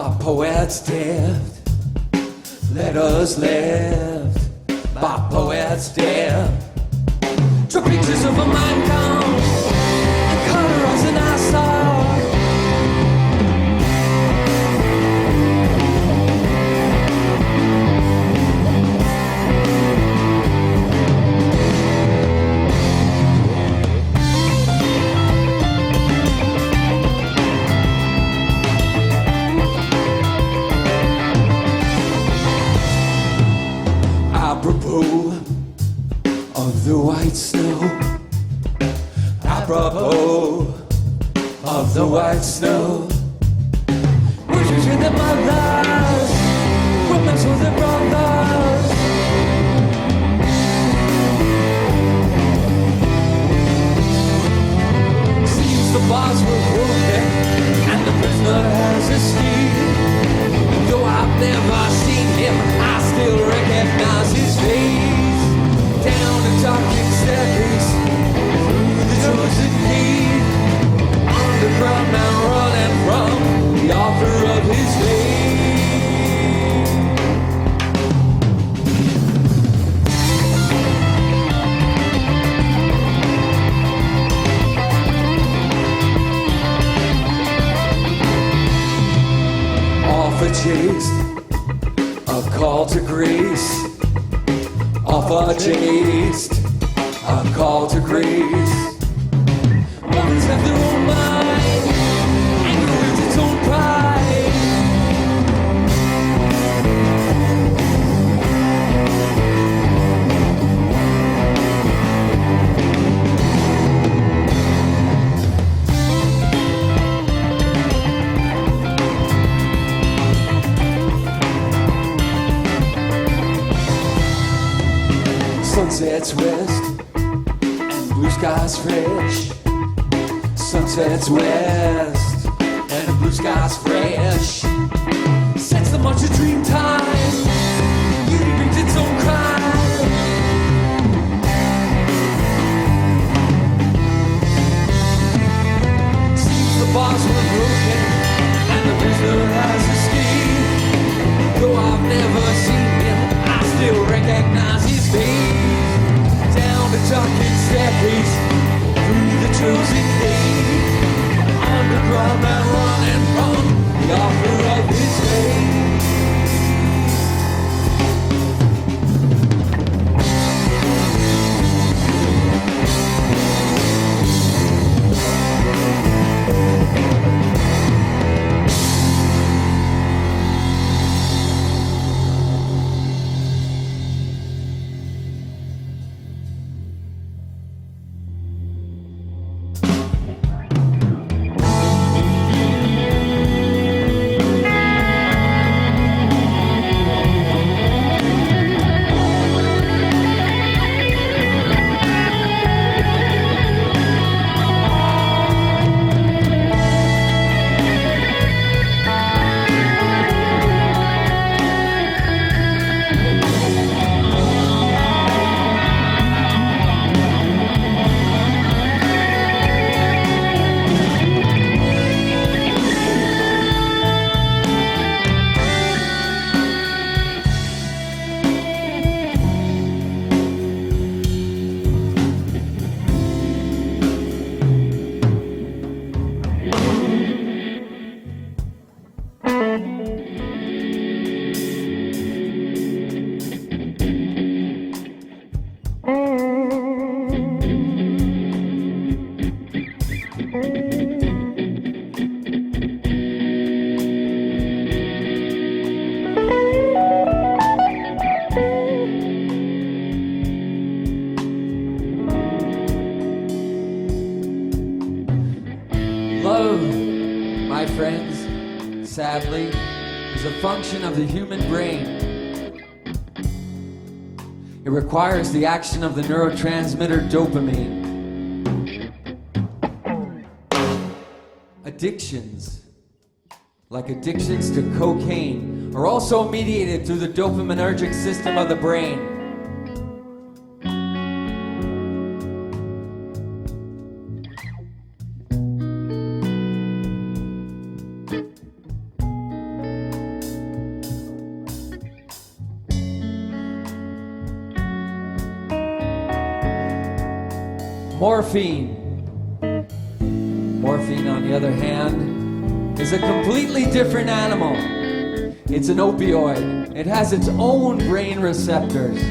by poets dead. Let us live by poets dead. Draw pictures of a mind count and color us in our soul. Apropos of the white snow. Apropos of the white snow. Wishes with their mothers, romance with their brothers. Seems the bars were broken and the prisoner has escaped. Though I've never seen him, I still recognize his face. Down the darkened staircase, through the chosen gate. Underground man running from the author of his fate. Off a chase, a call to grace. Off a chase, a call to grace. Women's have their own mind, anger is its own pride. Sunsets west and blue skies fresh. Sunsets west and blue skies fresh. Sets the march of dream time. Beauty brings its own crime. Seems the bars were broken and the prisoner has escaped. Though I've never seen him, I still recognize his face. Down the darkened staircase, through the chosen gate. Underground man running from the author of his fate. Sadly, is a function of the human brain. It requires the action of the neurotransmitter dopamine. Addictions, like addictions to cocaine, are also mediated through the dopaminergic system of the brain. Morphine. Morphine, on the other hand, is a completely different animal. It's an opioid. It has its own brain receptors.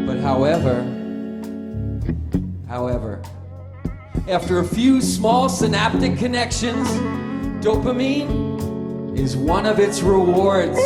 But however, after a few small synaptic connections, dopamine is one of its rewards.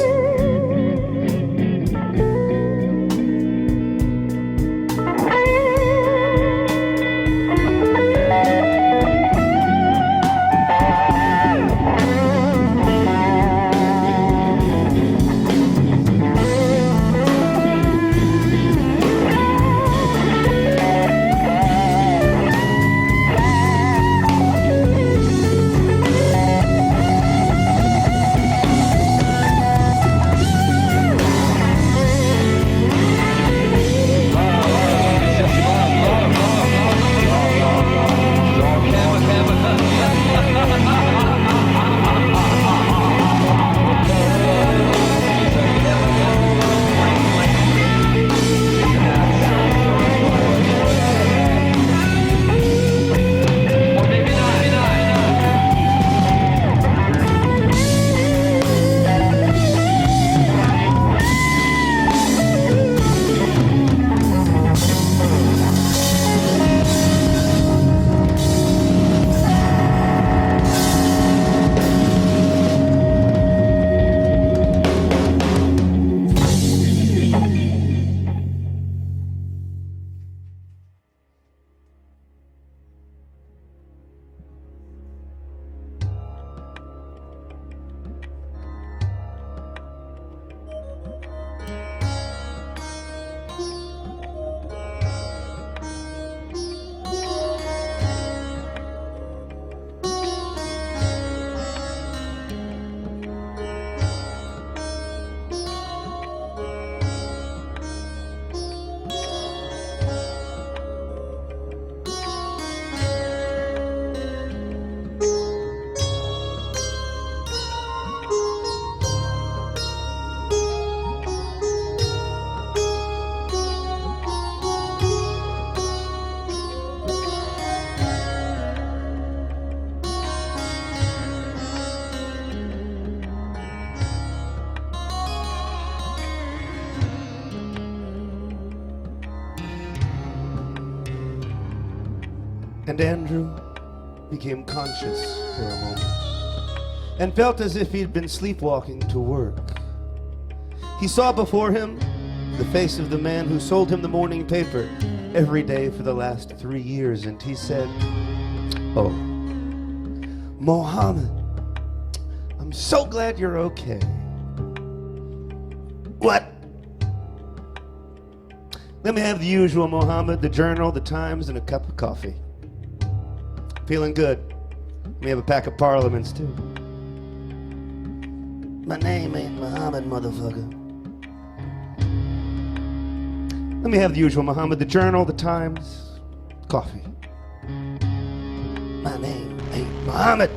And Andrew became conscious for a moment and felt as if he'd been sleepwalking to work. He saw before him the face of the man who sold him the morning paper every day for the last 3 years, and he said, "Oh, Mohammed, I'm so glad you're okay." "What?" "Let me have the usual, Mohammed, the Journal, the Times, and a cup of coffee." "Feeling good. Let me have a pack of Parliaments, too." "My name ain't Mohammed, motherfucker." "Let me have the usual, Mohammed, the Journal, the Times, coffee." "My name ain't Mohammed."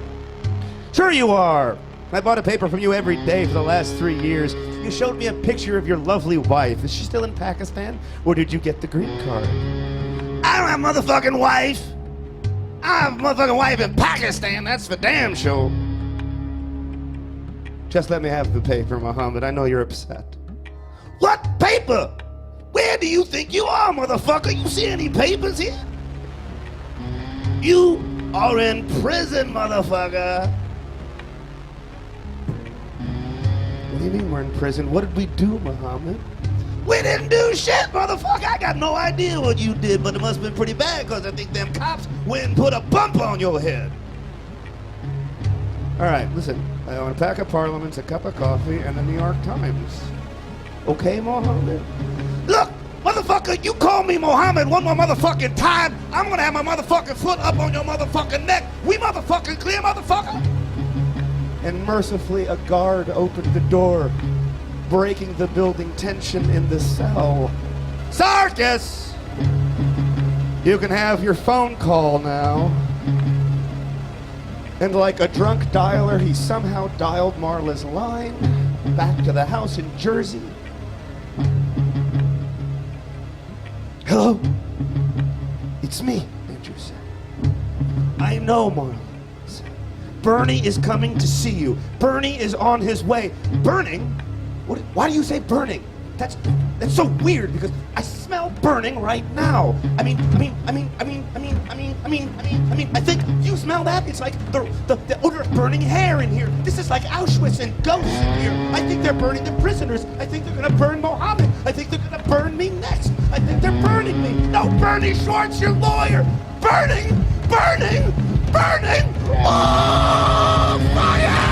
"Sure you are. I bought a paper from you every day for the last 3 years. You showed me a picture of your lovely wife. Is she still in Pakistan, or did you get the green card?" "I don't have a motherfucking wife. I have a motherfucking wife in Pakistan, that's for damn sure." "Just let me have the paper, Mohammed. I know you're upset." "What paper? Where do you think you are, motherfucker? You see any papers here? You are in prison, motherfucker." "What do you mean we're in prison? What did we do, Mohammed?" "We didn't do shit, motherfucker. I got no idea what you did, but it must have been pretty bad, because I think them cops went and put a bump on your head." "All right, listen. I want a pack of Parliaments, a cup of coffee, and the New York Times. Okay, Mohammed?" "Look, motherfucker, you call me Mohammed one more motherfucking time, I'm gonna have my motherfucking foot up on your motherfucking neck. We motherfucking clear, motherfucker?" And mercifully, a guard opened the door, breaking the building tension in the cell. "Sarkis, you can have your phone call now." And like a drunk dialer, he somehow dialed Marla's line back to the house in Jersey Hello? It's me, Andrew said. I know, Marla said. Bernie is coming to see you. Bernie is on his way. Burning? Why do you say burning? That's so weird because I smell burning right now. I think you smell that? It's like the odor of burning hair in here. This is like Auschwitz and ghosts in here. I think they're burning the prisoners. I think they're gonna burn Mohammed. I think they're gonna burn me next. I think they're burning me. No, Bernie Schwartz, your lawyer. Burning! Burning! Burning! Oh, fire!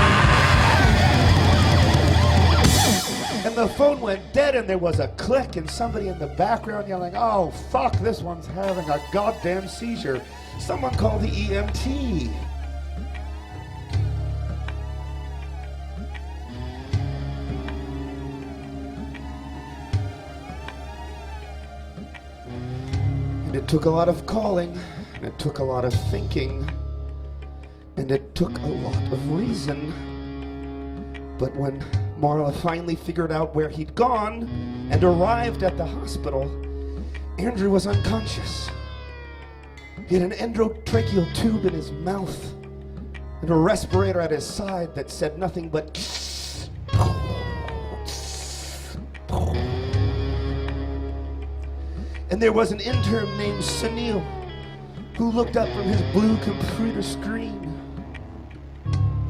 And the phone went dead and there was a click and somebody in the background yelling, oh, fuck, this one's having a goddamn seizure. Someone call the EMT. And it took a lot of calling, and it took a lot of thinking, and it took a lot of reason. But when Marla finally figured out where he'd gone and arrived at the hospital, Andrew was unconscious. He had an endotracheal tube in his mouth and a respirator at his side that said nothing but and there was an intern named Sunil who looked up from his blue computer screen.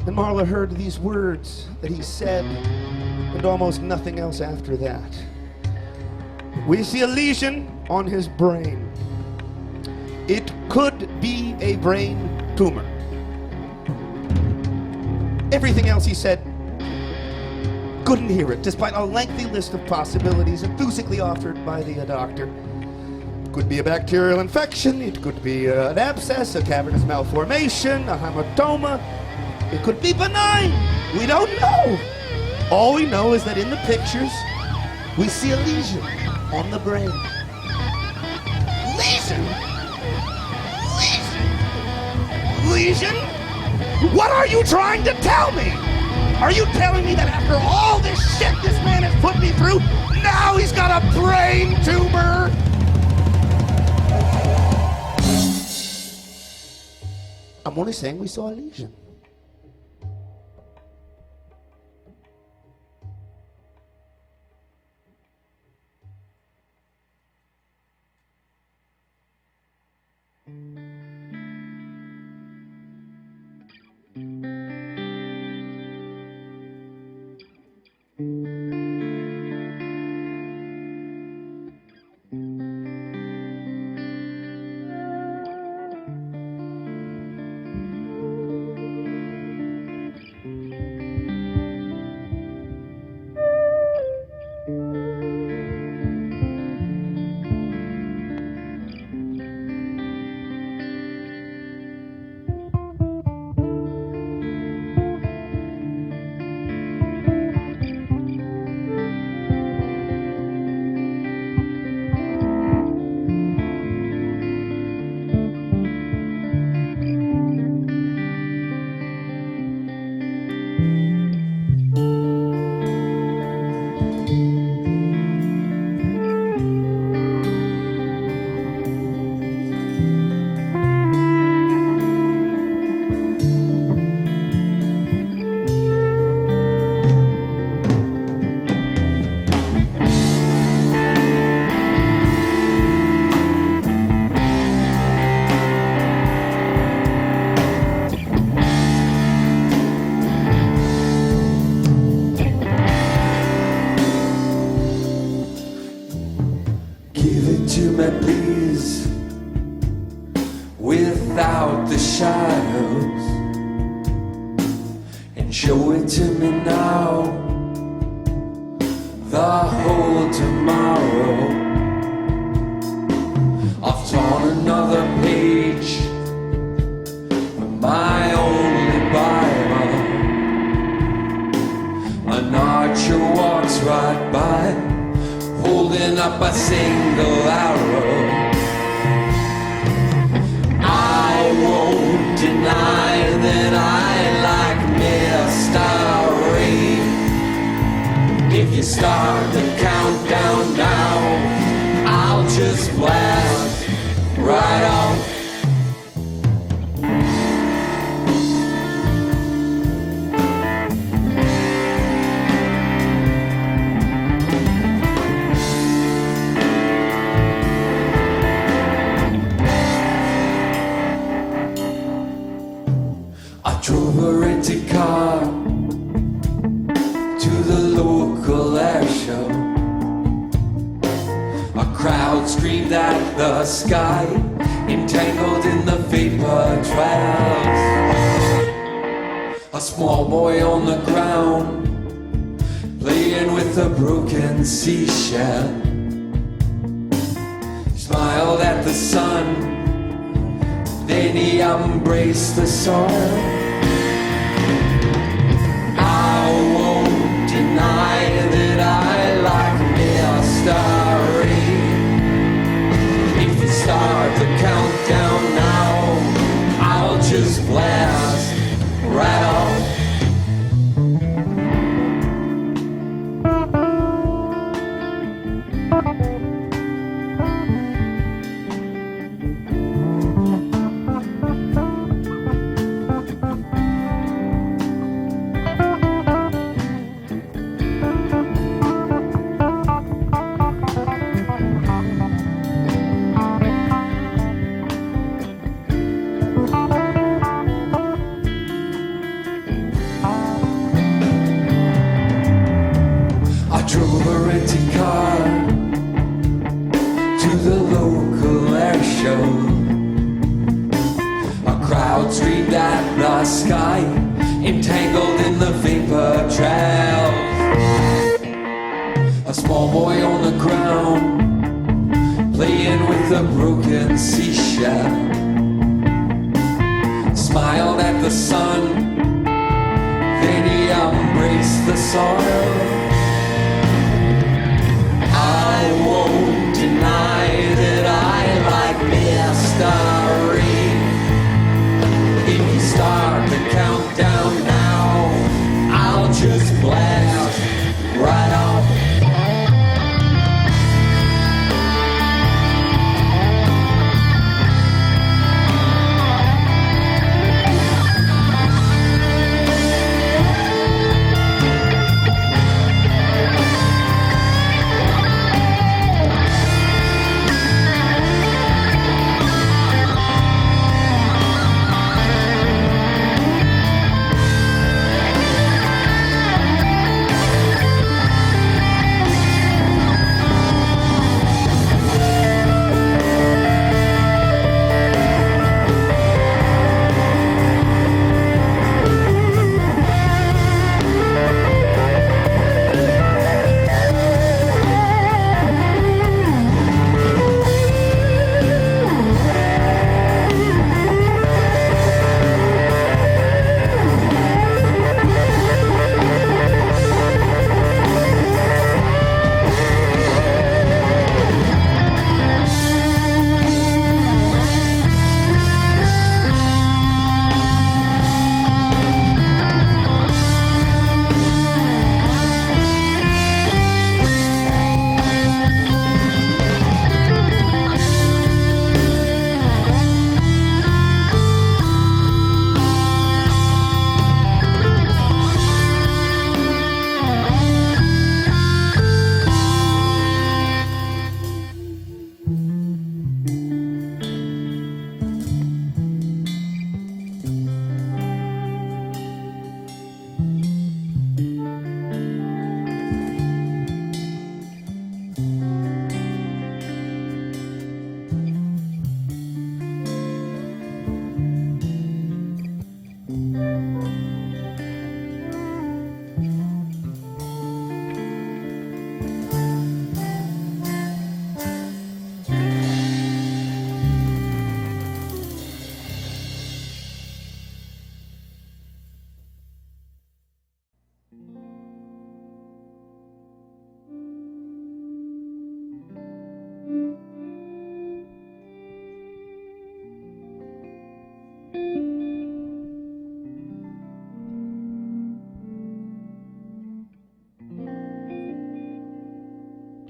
And Marla heard these words that he said, and almost nothing else after that. We see a lesion on his brain. It could be a brain tumor. Everything else he said, couldn't hear it, despite a lengthy list of possibilities enthusiastically offered by the doctor. It could be a bacterial infection, it could be an abscess, a cavernous malformation, a hematoma. It could be benign. We don't know. All we know is that in the pictures, we see a lesion on the brain. Lesion? Lesion? What are you trying to tell me? Are you telling me that after all this shit this man has put me through, now he's got a brain tumor? I'm only saying we saw a lesion. Without the shadows, and show it to me now, the whole tomorrow. I've torn another page from my only Bible. An archer walks right by, holding up a single arrow. I won't deny that I like mystery. If you start the countdown now, I'll just blast. drove a rented car to the local air show. A crowd screamed at the sky, entangled in the vapor clouds. A small boy on the ground, playing with a broken seashell. He smiled at the sun, then he embraced the soil. I won't deny that I like mystery. If you start the countdown now, I'll just blast right off.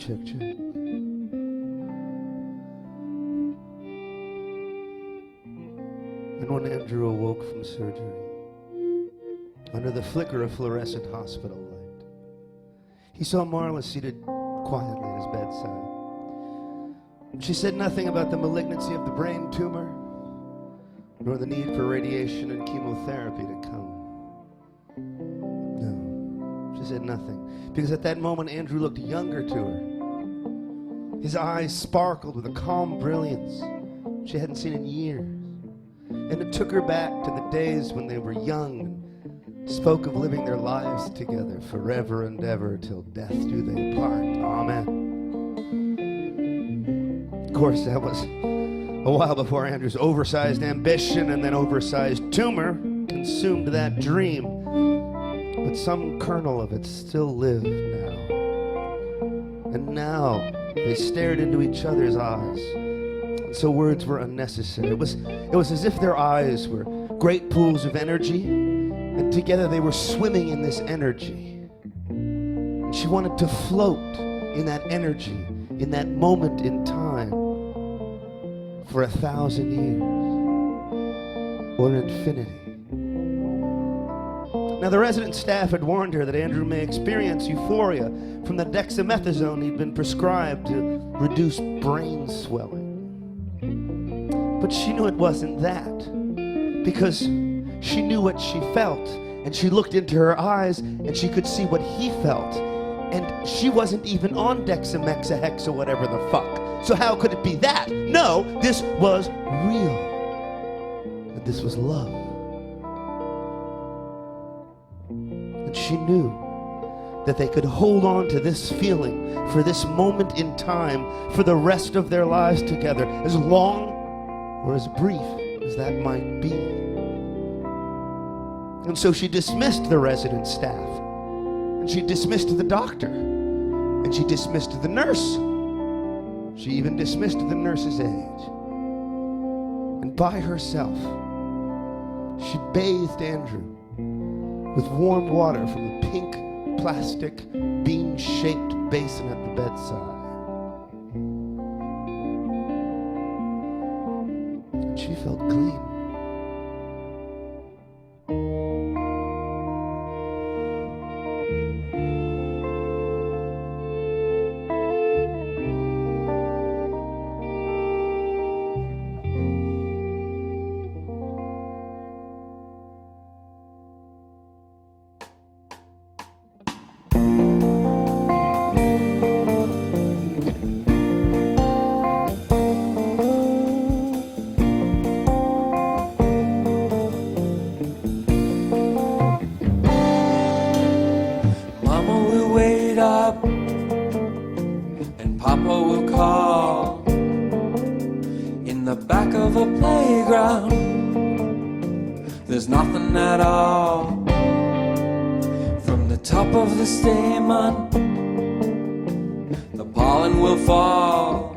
Check, check. And when Andrew awoke from surgery, under the flicker of fluorescent hospital light, he saw Marla seated quietly at his bedside. She said nothing about the malignancy of the brain tumor nor the need for radiation and chemotherapy to come. No, she said nothing. Because at that moment, Andrew looked younger to her. His eyes sparkled with a calm brilliance she hadn't seen in years. And it took her back to the days when they were young and spoke of living their lives together forever and ever till death do they part. Amen. Of course, that was a while before Andrew's oversized ambition and then oversized tumor consumed that dream. But some kernel of it still lived now. And now they stared into each other's eyes. And so words were unnecessary. It was as if their eyes were great pools of energy, and together they were swimming in this energy. And she wanted to float in that energy, in that moment in time, for 1,000 years or infinity. Now, the resident staff had warned her that Andrew may experience euphoria from the dexamethasone he'd been prescribed to reduce brain swelling. But she knew it wasn't that, because she knew what she felt, and she looked into her eyes, and she could see what he felt. And she wasn't even on dexamexa or whatever the fuck. So how could it be that? No, this was real. And this was love. And she knew that they could hold on to this feeling for this moment in time for the rest of their lives together, as long or as brief as that might be. And so she dismissed the resident staff, and she dismissed the doctor, and she dismissed the nurse. She even dismissed the nurse's aide. And by herself, she bathed Andrew with warm water from a pink plastic bean-shaped basin at the bedside. And she felt clean. There's nothing at all from the top of the stamen. The pollen will fall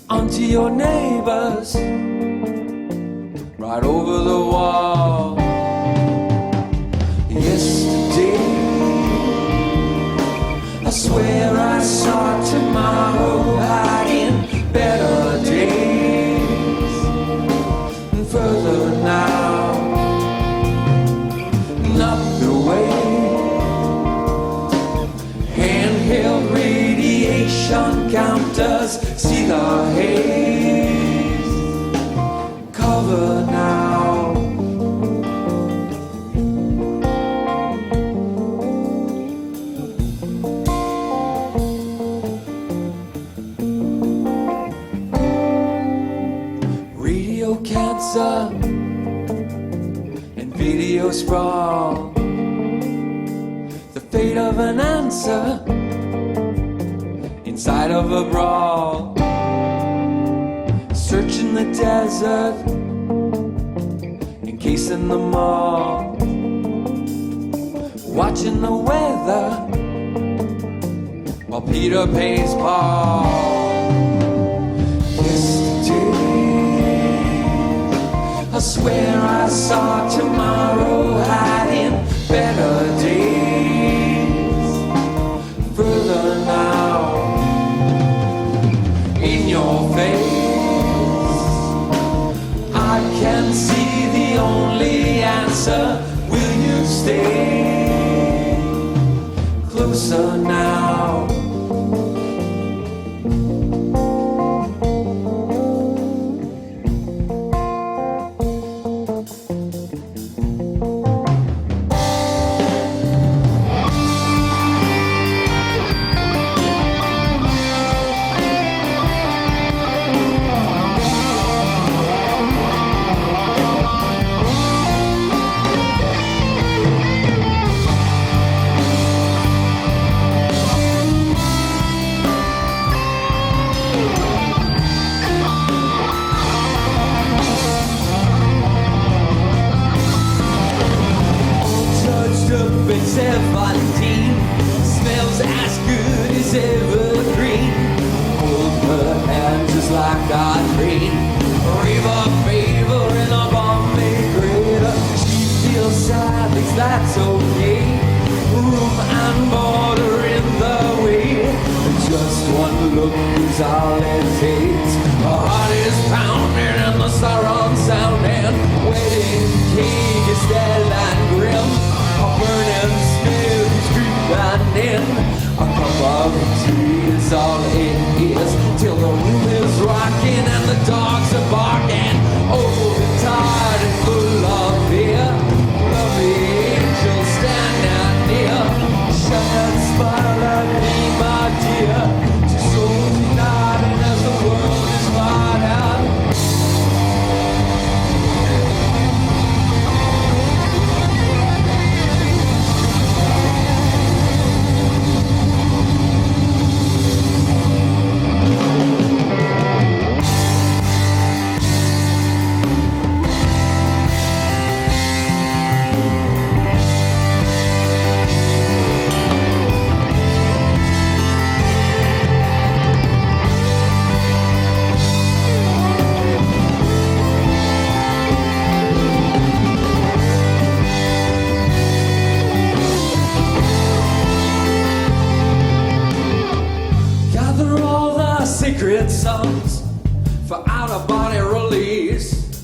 onto your neighbors right over the wall. Yesterday, I swear I saw tomorrow hiding better days. Further now, not the way. Handheld radiation counters, see the haze. Cover now. Cancer and video sprawl, the fate of an answer inside of a brawl. Searching the desert, encasing the mall, watching the weather while Peter pays Paul. I swear I saw tomorrow hiding better days. Further now, in your face, I can see the only answer. Will you stay closer now? still and grim. A burning smell is creeping in. A cup of tea is all it is, till the room is rocking and the dogs are barking. Overtired and full of fear, lovely angels stand out near. Shut that smile at me, my dear. Two souls united as the world is wide out. Secret songs for out-of-body release.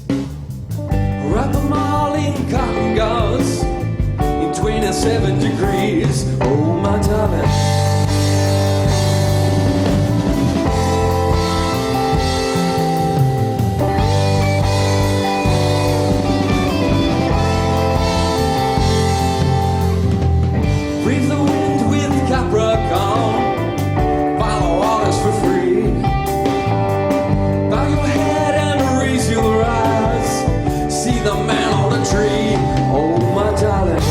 Wrap them all in cotton gauze in 27 degrees. Oh, my darling. Breathe the wind with Capricorn. Follow waters for free. The man on the tree, oh my darling.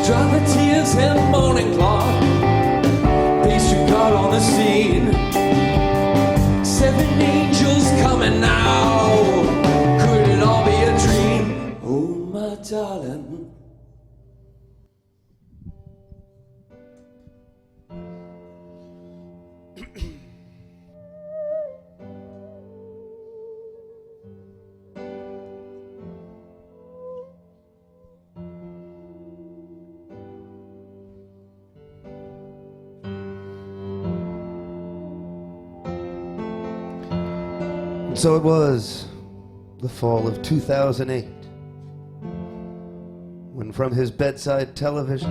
Dry the tears and morning clock, paste your card on the scene. 7 angels coming now, could it all be a dream? Oh my darling. So it was the fall of 2008 when from his bedside television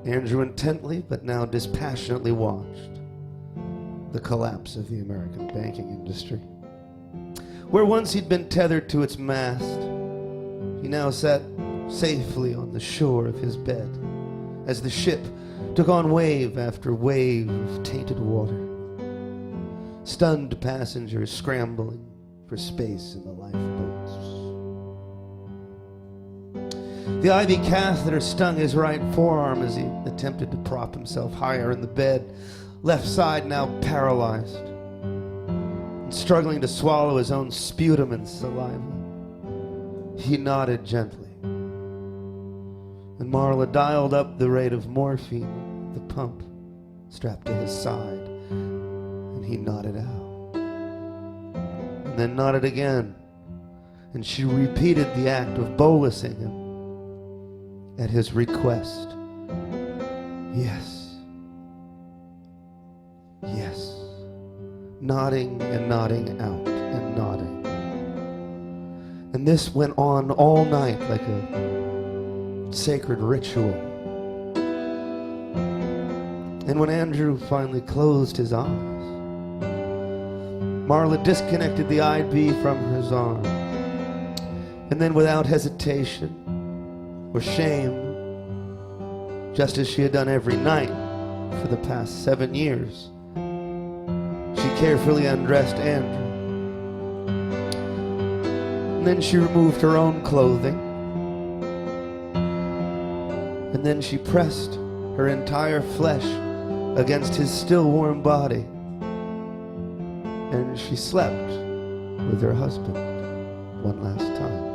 Andrew intently but now dispassionately watched the collapse of the American banking industry. Where once he'd been tethered to its mast, he now sat safely on the shore of his bed as the ship took on wave after wave of tainted water. Stunned passengers scrambling for space in the lifeboats. The IV catheter stung his right forearm as he attempted to prop himself higher in the bed, left side now paralyzed, and struggling to swallow his own sputum and saliva. He nodded gently, and Marla dialed up the rate of morphine, the pump strapped to his side. He nodded out, and then nodded again, and she repeated the act of bolusing him at his request. Yes, yes, nodding and nodding out and nodding. And this went on all night like a sacred ritual. And when Andrew finally closed his eyes, Marla disconnected the IB from his arm, and then without hesitation or shame, just as she had done every night for the past 7 years, she carefully undressed Andrew. And then she removed her own clothing, and then she pressed her entire flesh against his still warm body. And she slept with her husband one last time.